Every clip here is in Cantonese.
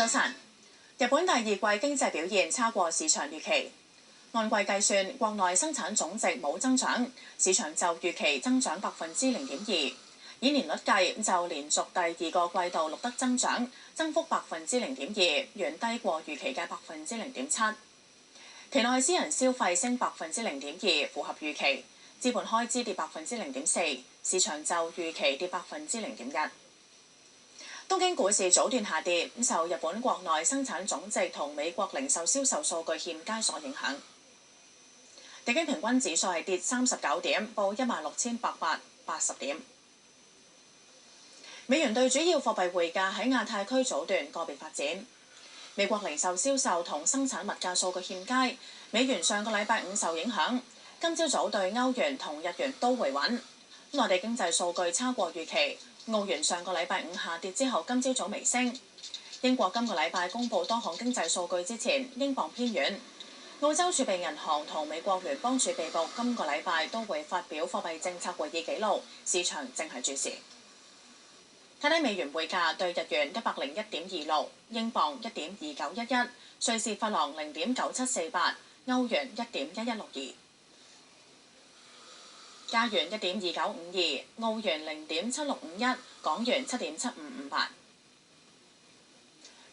早晨，日本第二季經濟表現超過市場預期。按季計算，國內生產總值冇增長，市場就預期增長0.2%。以年率計，就連續第二個季度錄得增長，增幅0.2%，遠低過預期嘅0.7%。期內私人消費升0.2%，符合預期。資本開支跌0.4%，市場就預期跌0.1%。東京股市早段下跌，受日本國內生產總值同美國零售銷售數據欠佳所影響。日經平均指數係跌39點，報16,880點。美元對主要貨幣匯價喺亞太區早段個別發展。美國零售銷售同生產物價數據欠佳，美元上個禮拜五受影響。今朝早對歐元同日元都回穩。內地經濟數據超過預期。澳元上個禮拜五下跌之後，今朝早微升。英國今個禮拜公布多項經濟數據之前，英鎊偏軟。澳洲儲備銀行同美國聯邦儲備局今個禮拜都會發表貨幣政策會議記錄，市場正係注視。睇睇美元匯價對日元101.26，英鎊1.2911，瑞士法郎0.9748，歐元1.1162。加元1.2952，澳元0.7651，港元7.7558。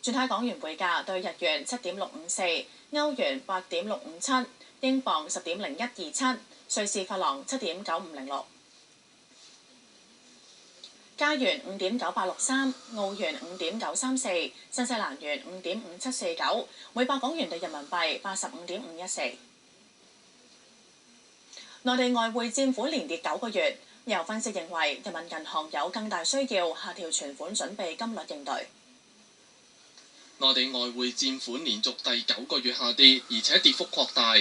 轉睇港元匯價對日元7.654，歐元8.657，英鎊10.0127，瑞士法郎7.9506。加元5.9863，澳元5.934，新西蘭元5.5749，每百港元對人民幣85.514。內地外匯佔款連跌9個月，有分析認為人民銀行有更大需要下調存款準備金率應對。內地外匯佔款連續第9個月下跌，而且跌幅擴大。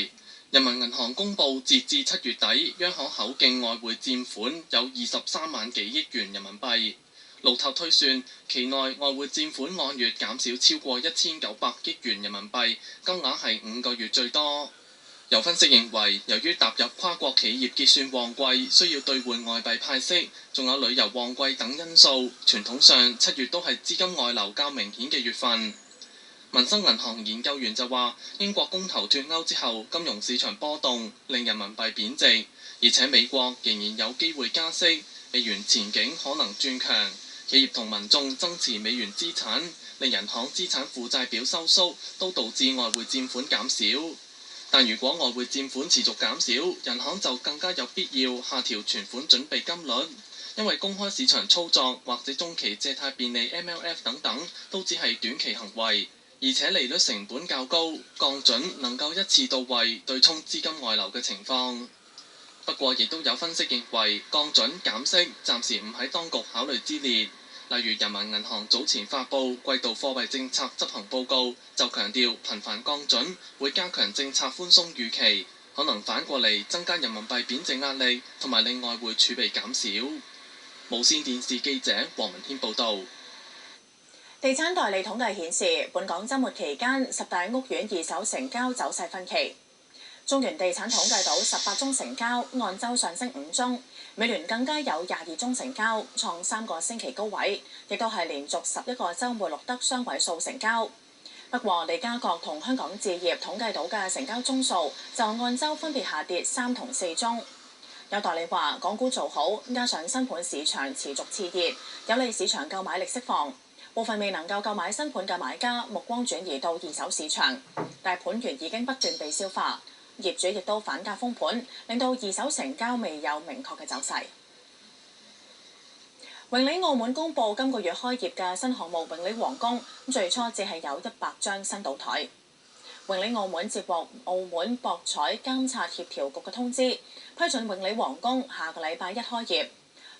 人民銀行公佈截至7月底，央行口徑外匯佔款有23萬幾億元人民幣。路透推算，期內外匯佔款按月減少超過1900億元人民幣，金額係5個月最多。有分析認為，由於踏入跨國企業結算旺季，需要兌換外幣派息，仲有旅遊旺季等因素，傳統上7月都係資金外流較明顯嘅月份。民生銀行研究員就話，英國公投脫歐之後，金融市場波動，令人民幣貶值，而且美國仍然有機會加息，美元前景可能轉強，企業同民眾增持美元資產，令銀行資產負債表收縮，都導致外匯佔款減少。但如果外匯佔款持續減少，銀行就更加有必要下調存款準備金率，因為公開市場操作或者中期借貸便利 MLF 等等都只係短期行為，而且利率成本較高，降準能夠一次到位對沖資金外流嘅情況。不過亦都有分析認為，降準減息暫時唔喺當局考慮之列。例如人民銀行早前發布季度貨幣政策執行報告，就強調頻繁降準會加強政策寬鬆預期，可能反過嚟增加人民幣貶值壓力，同埋令外匯儲備減少。無線電視記者黃文軒報導。地產代理統計顯示，本港週末期間10大屋苑二手成交走勢分歧。中原地產統計到18宗成交，按週上升5宗。美聯更加有22宗成交，創3個星期高位，亦都係連續11個週末錄得雙位數成交。不過，利嘉閣同香港置業統計到嘅成交宗數就按週分別下跌3同4宗。有代理話，港股做好，加上新盤市場持續熾熱，有利市場購買力釋放。部分未能夠購買新盤嘅買家目光轉移到二手市場，但盤源已經不斷被消化。業主亦都反價封盤，令到二手成交未有明確嘅走勢。永利澳門公佈今個月開業嘅新項目永利皇宮，最初只係有100張新賭台。永利澳門接獲澳門博彩監察協調局嘅通知，批准永利皇宮下個禮拜1開業，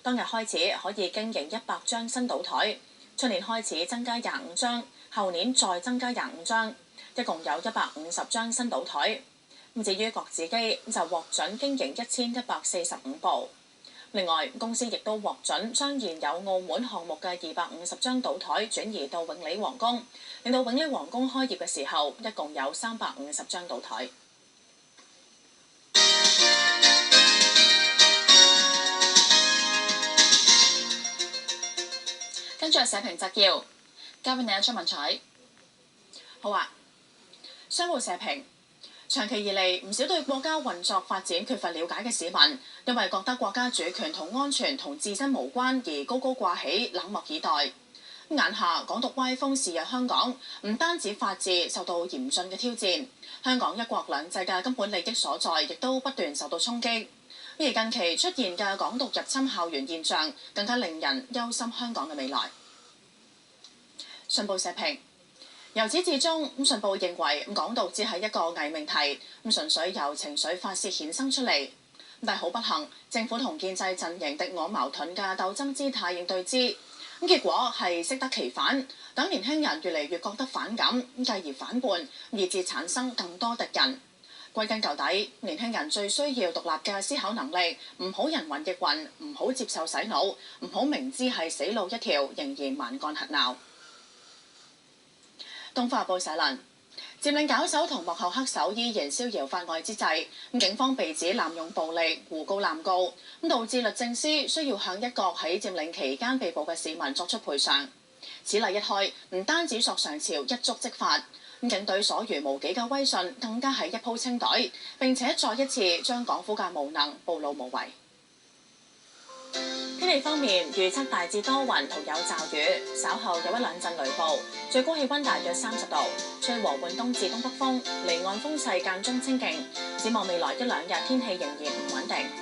當日開始可以經營100張新賭台，出年開始增加25張，後年再增加25張，一共有150張新賭台。至於角子機就獲准經營1145部。另外，公司亦都獲准將現有澳門項目嘅250張賭台轉移到永利皇宮，令到永利皇宮開業嘅時候一共有350張賭台。跟住係社評摘要，交俾你一張文采。好啊，商報社評。長期以嚟，唔少對國家運作發展缺乏了解嘅市民，因為覺得國家主權同安全同自身無關而高高掛起，冷漠以待。眼下港獨歪風肆虐香港，唔單止法治受到嚴峻嘅挑戰，香港一國兩制嘅根本利益所在，亦都不斷受到衝擊。而近期出現嘅港獨入侵校園現象，更加令人憂心香港嘅未來。信報社評。由始至終，信報認為港獨只係一個偽命題，純粹由情緒發泄衍生出嚟。但係好不幸，政府同建制陣營敵我矛盾嘅鬥爭姿態應對之，結果係適得其反，等年輕人越嚟越覺得反感，繼而反叛，以致產生更多敵人。歸根究底，年輕人最需要獨立嘅思考能力，唔好人云亦云，唔好接受洗腦，唔好明知係死路一條，仍然蠻幹核鬧。《東方日報》社論：佔領搞手同幕後黑手依然逍遙法外之際，警方被指濫用暴力，胡告濫告，導致律政司需要向一個喺佔領期間被捕嘅市民作出賠償。此例一開，唔單止索償潮一觸即發，警隊所餘無幾嘅威信更加係一鋪清袋，並且再一次將港府嘅無能暴露無遺。天氣方面，預測大致多雲同有驟雨，稍後有一兩陣雷暴，最高氣溫大約30度，吹和緩東至東北風，離岸風勢間中清勁。展望未來一兩日天氣仍然唔穩定。